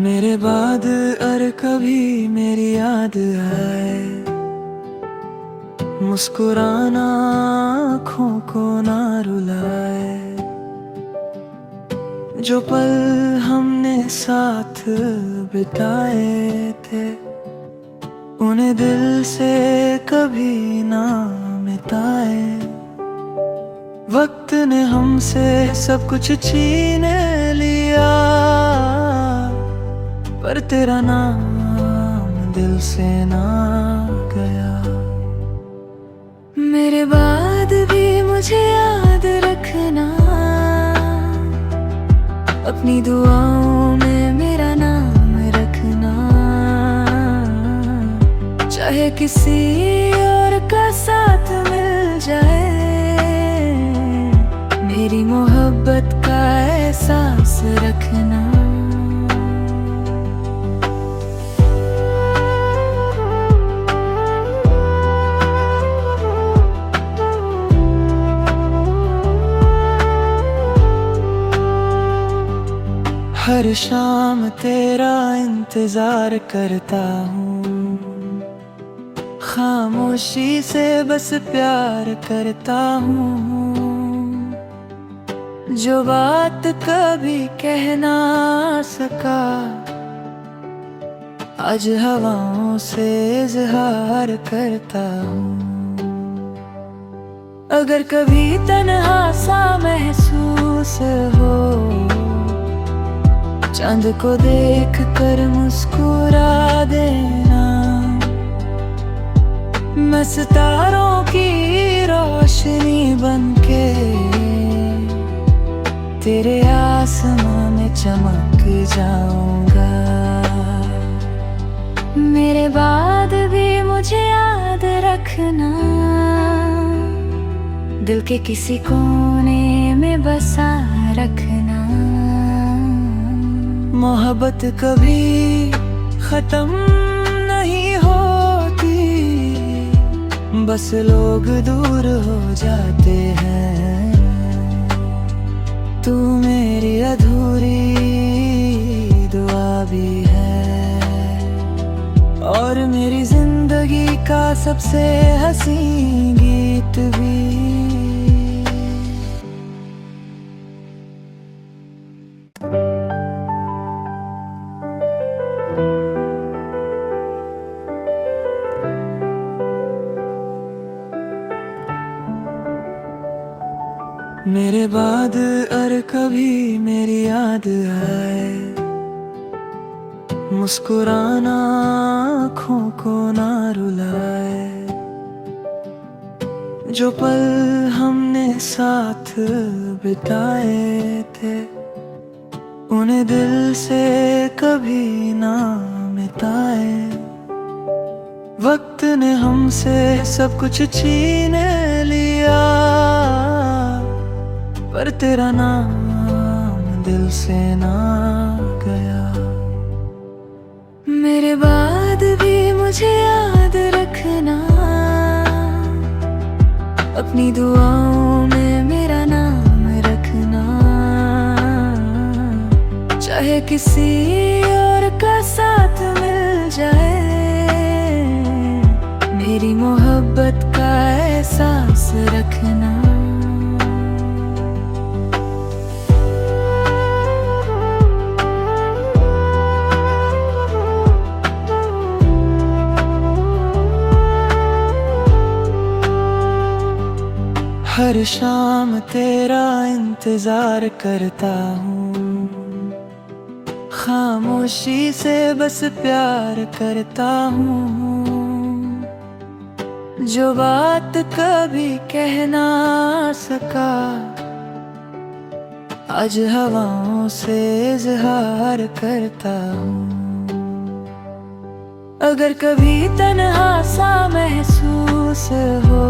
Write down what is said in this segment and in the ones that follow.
मेरे बाद अर कभी मेरी याद आए, मुस्कुराना आँखों को ना रुलाए। जो पल हमने साथ बिताए थे, उन्हें दिल से कभी ना मिटाए। वक्त ने हमसे सब कुछ छीन लिया, पर तेरा नाम दिल से ना गया। मेरे बाद भी मुझे याद रखना, अपनी दुआओं में मेरा नाम रखना। चाहे किसी और का साथ मिल जाए, मेरी मोहब्बत का एहसास रखना। हर शाम तेरा इंतजार करता हूँ, खामोशी से बस प्यार करता हूँ। जो बात कभी कह ना सका, आज हवाओं से इजहार करता हूँ। अगर कभी तन्हा सा महसूस हो, चांद को देख कर मुस्कुरा देना। मैं सितारों की रोशनी बनके तेरे आसमां में चमक जाऊंगा। मेरे बाद भी मुझे याद रखना, दिल के किसी कोने में बसा रखना। मोहब्बत कभी खत्म नहीं होती, बस लोग दूर हो जाते हैं। तू मेरी अधूरी दुआ भी है, और मेरी जिंदगी का सबसे हसीन गीत भी। मेरे बाद अर कभी मेरी याद आए, मुस्कुराना आँखों को ना रुलाए। जो पल हमने साथ बिताए थे, उन्हें दिल से कभी ना मिटाए। वक्त ने हमसे सब कुछ छीन लिया, पर तेरा नाम दिल से ना गया। मेरे बाद भी मुझे याद रखना, अपनी दुआओं में मेरा नाम रखना। चाहे किसी और का साथ मिल जाए, मेरी मोहब्बत का एहसास रखना। हर शाम तेरा इंतजार करता हूँ, खामोशी से बस प्यार करता हूँ। जो बात कभी कह ना सका, आज हवाओं से इजहार करता हूँ। अगर कभी तन्हा सा महसूस हो,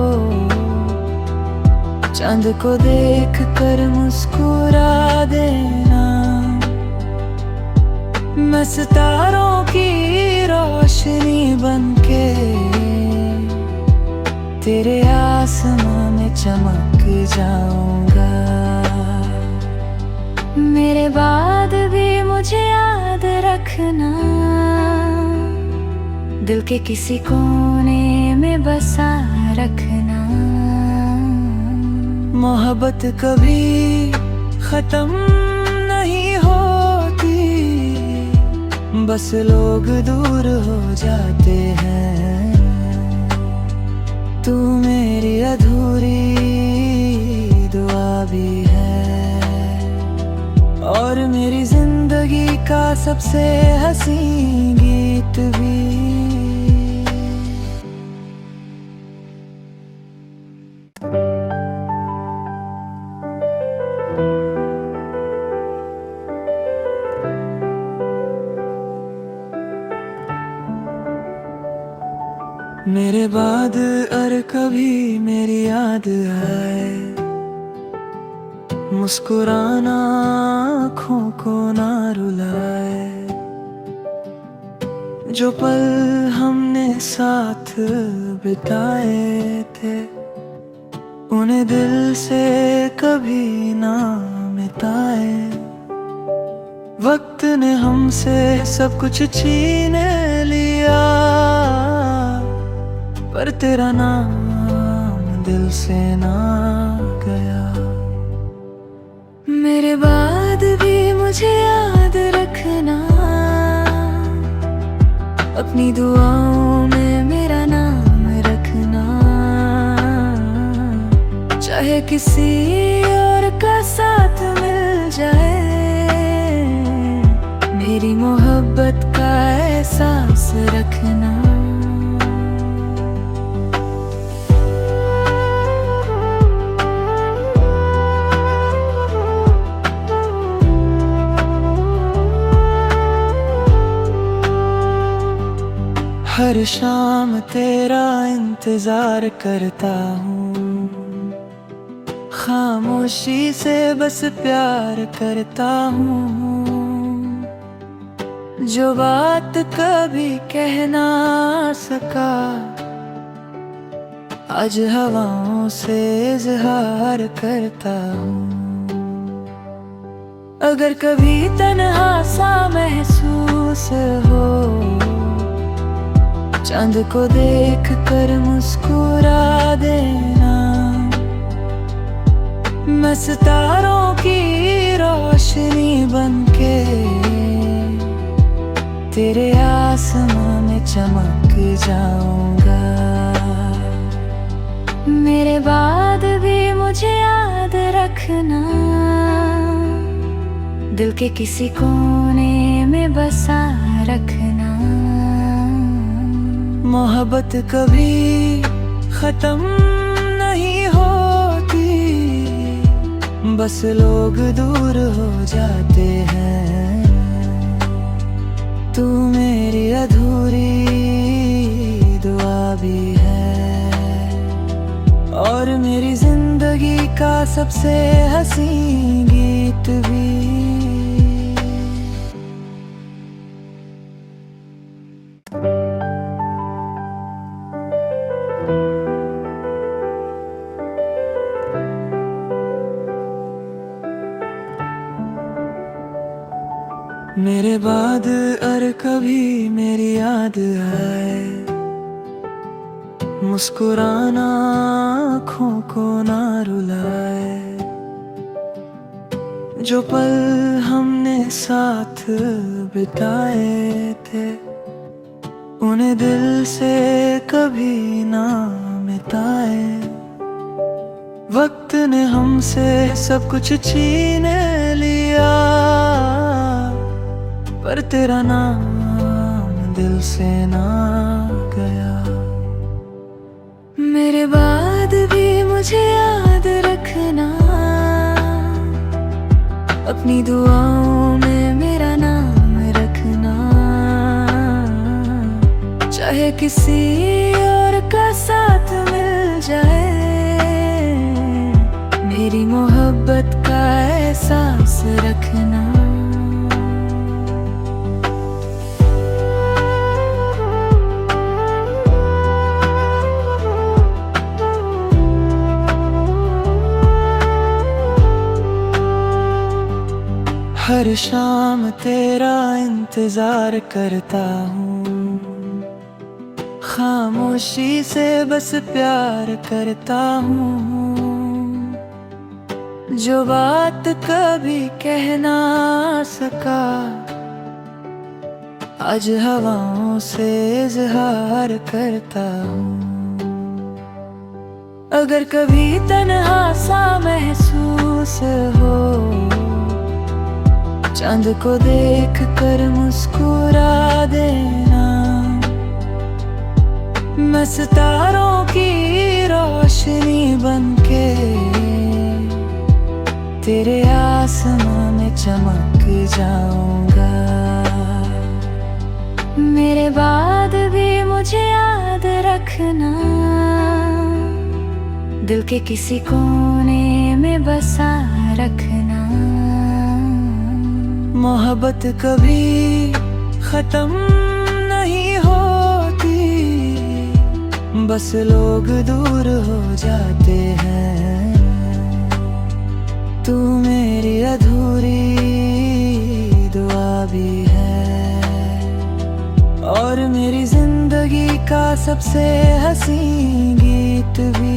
चांद को देख कर मुस्कुरा देना। मैं सितारों की रोशनी बनके तेरे आसमां में चमक जाऊंगा। मेरे बाद भी मुझे याद रखना, दिल के किसी कोने में बसा रखना। मोहब्बत कभी खत्म नहीं होती, बस लोग दूर हो जाते हैं। तू मेरी अधूरी दुआ भी है, और मेरी जिंदगी का सबसे हंसी गीत भी। मेरे बाद और कभी मेरी याद आए, मुस्कुराना आँखों को ना रुलाए। जो पल हमने साथ बिताए थे, उन्हें दिल से कभी ना मिटाए। वक्त ने हमसे सब कुछ छीन लिया, पर तेरा नाम दिल से ना गया। मेरे बाद भी मुझे याद रखना, अपनी दुआओं में मेरा नाम रखना। चाहे किसी और का साथ मिल जाए, मेरी मोहब्बत का एहसास रखना। हर शाम तेरा इंतजार करता हूँ, खामोशी से बस प्यार करता हूँ। जो बात कभी कह ना सका, आज हवाओं से इजहार करता हूँ। अगर कभी तन्हा सा महसूस हो, चांद को देख कर मुस्कुरा देना। मैं सितारों की रोशनी बनके तेरे आसमां में चमक जाऊंगा। मेरे बाद भी मुझे याद रखना, दिल के किसी कोने में बसा रखना। मोहब्बत कभी खत्म नहीं होती, बस लोग दूर हो जाते हैं। तू मेरी अधूरी दुआ भी है, और मेरी जिंदगी का सबसे हंसी गीत भी। मेरे बाद और कभी मेरी याद आए, मुस्कुराना आँखों को ना रुलाए। जो पल हमने साथ बिताए थे, उन्हें दिल से कभी ना मिटाए। वक्त ने हमसे सब कुछ छीन लिया, पर तेरा नाम दिल से ना गया। मेरे बाद भी मुझे याद रखना, अपनी दुआओं में मेरा नाम रखना। चाहे किसी और का साथ मिल जाए, मेरी मोहब्बत का एहसास रखना। हर शाम तेरा इंतजार करता हूँ, खामोशी से बस प्यार करता हूँ। जो बात कभी कह ना सका, आज हवाओं से इजहार करता हूँ। अगर कभी तन्हा सा महसूस हो, चांद को देख कर मुस्कुरा देना। मैं सितारों की रोशनी बनके तेरे आसमां में चमक जाऊंगा। मेरे बाद भी मुझे याद रखना, दिल के किसी कोने में बसा रखना। मोहब्बत कभी खत्म नहीं होती, बस लोग दूर हो जाते हैं। तू मेरी अधूरी दुआ भी है, और मेरी जिंदगी का सबसे हसीन गीत भी।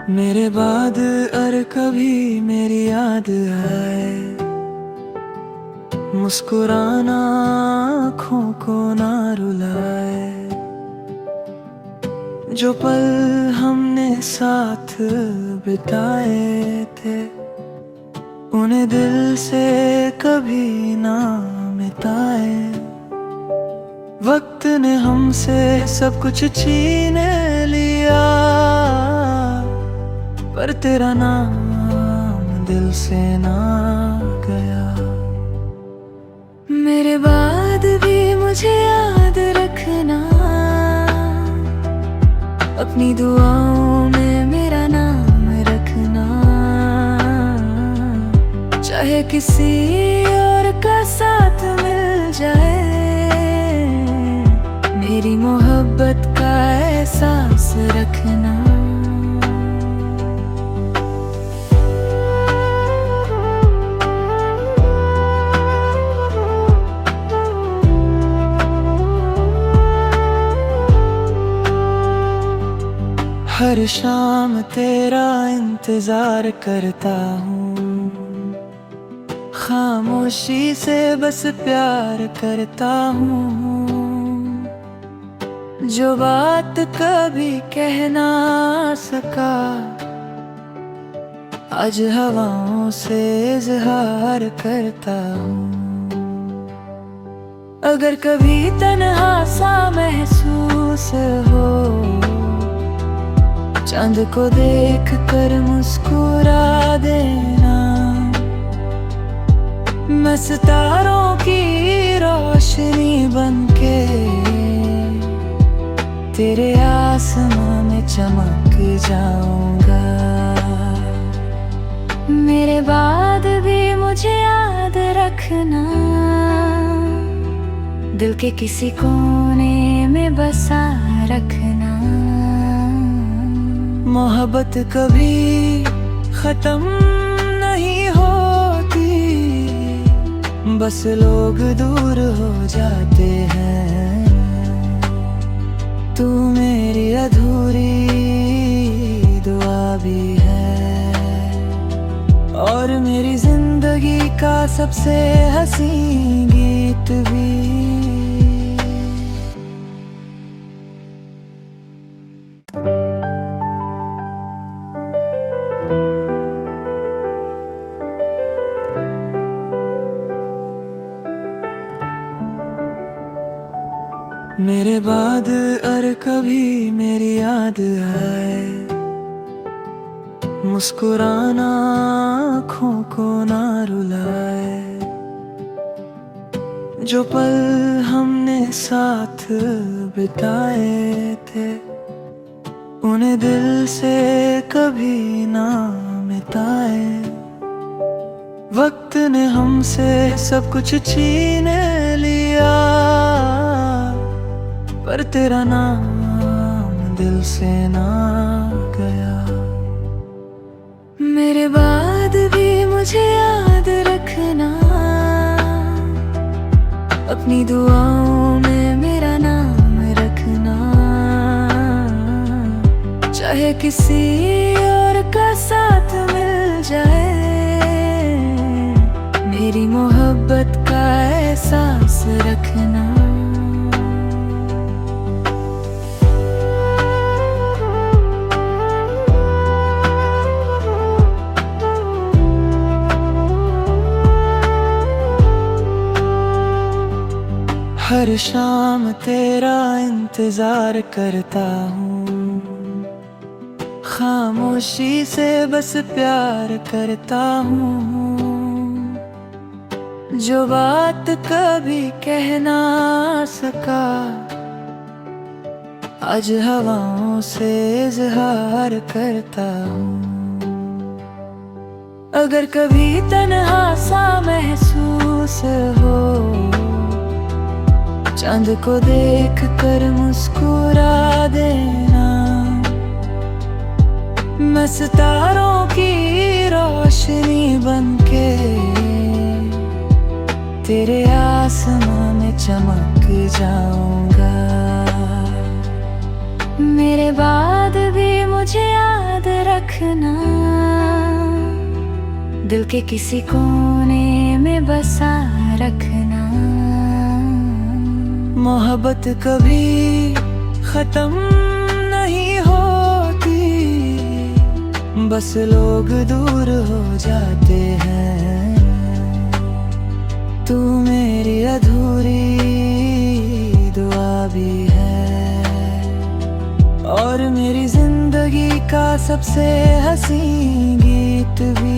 मेरे बाद अर कभी मेरी याद आए, मुस्कुराना आँखों को ना रुलाए। जो पल हमने साथ बिताए थे, उन्हें दिल से कभी ना मिटाए। वक्त ने हमसे सब कुछ छीन लिया, पर तेरा नाम दिल से ना गया। मेरे बाद भी मुझे याद रखना, अपनी दुआओं में मेरा नाम रखना। चाहे किसी और का साथ मिल जाए, मेरी मोहब्बत का एहसास रखना। हर शाम तेरा इंतजार करता हूँ, खामोशी से बस प्यार करता हूँ। जो बात कभी कह ना सका, आज हवाओं से इजहार करता हूँ। अगर कभी तन्हा सा महसूस हो, चांद को देख कर मुस्कुरा देना। मैं सितारों की रोशनी बनके तेरे आसमां में चमक जाऊंगा। मेरे बाद भी मुझे याद रखना, दिल के किसी कोने में बसा रखना। मोहब्बत कभी खत्म नहीं होती, बस लोग दूर हो जाते हैं। तू मेरी अधूरी दुआ भी है, और मेरी जिंदगी का सबसे हसीन गीत भी। मेरे बाद अर कभी मेरी याद आए, मुस्कुराना आँखों को ना रुलाए। जो पल हमने साथ बिताए थे, उन्हें दिल से कभी ना मिटाए। वक्त ने हमसे सब कुछ छीन लिया, पर तेरा नाम दिल से ना गया। मेरे बाद भी मुझे याद रखना, अपनी दुआओं में मेरा नाम रखना। चाहे किसी और का साथ मिल जाए, मेरी मोहब्बत का एहसास रखना। हर शाम तेरा इंतजार करता हूँ, खामोशी से बस प्यार करता हूँ। जो बात कभी कह ना सका, आज हवाओं से इजहार करता हूँ। अगर कभी तन्हा सा महसूस हो, चांद को देख कर मुस्कुरा देना। मैं सितारों की रोशनी बनके तेरे आसमां में चमक जाऊंगा। मेरे बाद भी मुझे याद रखना, दिल के किसी कोने में बसा रखना। मोहब्बत कभी खत्म नहीं होती, बस लोग दूर हो जाते हैं। तू मेरी अधूरी दुआ भी है, और मेरी जिंदगी का सबसे हसीन गीत भी।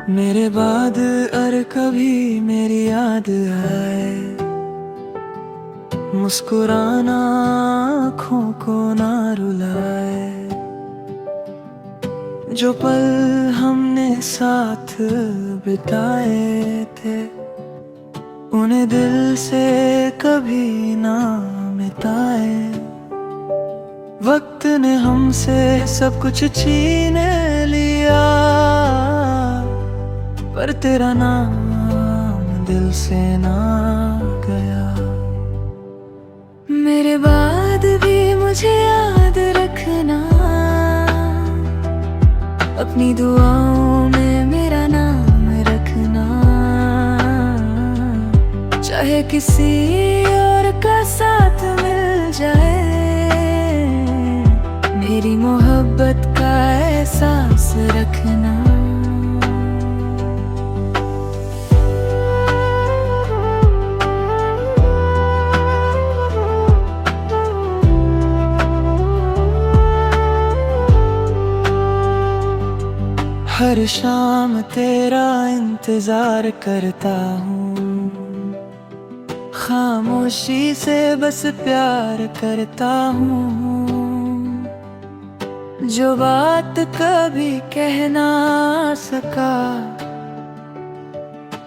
मेरे बाद अर कभी मेरी याद आए, मुस्कुराना आँखों को ना रुलाए। जो पल हमने साथ बिताए थे, उन्हें दिल से कभी ना मिटाए। वक्त ने हमसे सब कुछ छीन लिया, पर तेरा नाम दिल से ना गया। मेरे बाद भी मुझे याद रखना, अपनी दुआओं में मेरा नाम रखना। चाहे किसी और का साथ मिल जाए, मेरी मोहब्बत का एहसास रखना। हर शाम तेरा इंतजार करता हूँ, खामोशी से बस प्यार करता हूँ। जो बात कभी कह ना सका,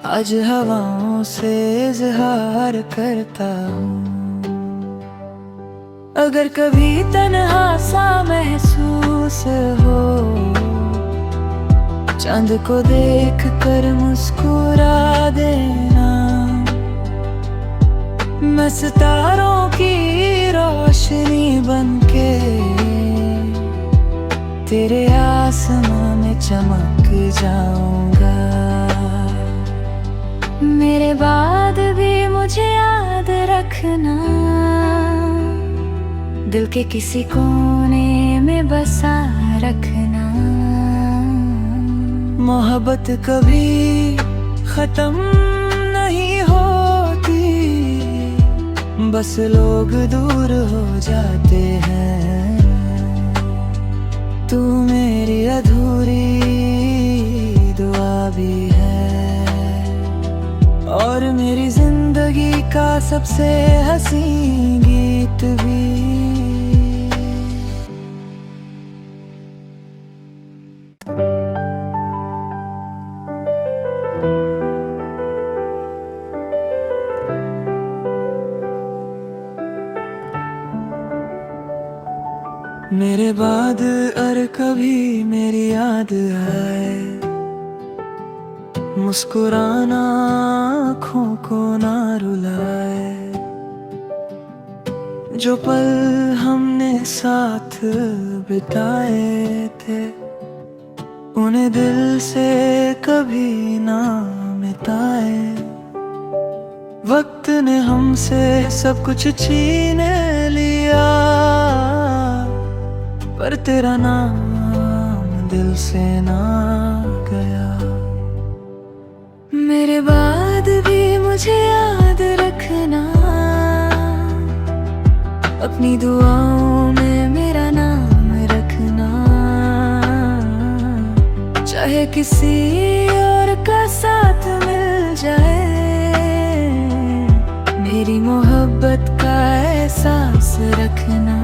आज हवाओं से इजहार करता हूँ। अगर कभी तन्हा सा महसूस हो, चांद को देख कर मुस्कुरा देना। मैं सितारों की रोशनी बनके तेरे आसमां में चमक जाऊंगा। मेरे बाद भी मुझे याद रखना, दिल के किसी कोने में बसा रखना। मोहब्बत कभी खत्म नहीं होती, बस लोग दूर हो जाते हैं। तू मेरी अधूरी दुआ भी है और मेरी जिंदगी का सबसे हंसी गीत भी। मेरे बाद और कभी मेरी याद आए, मुस्कुराना आँखों को ना रुलाए। जो पल हमने साथ बिताए थे उन्हें दिल से कभी ना मिटाए। वक्त ने हमसे सब कुछ छीन लिया पर तेरा नाम दिल से ना गया। मेरे बाद भी मुझे याद रखना, अपनी दुआओं में मेरा नाम रखना। चाहे किसी और का साथ मिल जाए, मेरी मोहब्बत का एहसास रखना।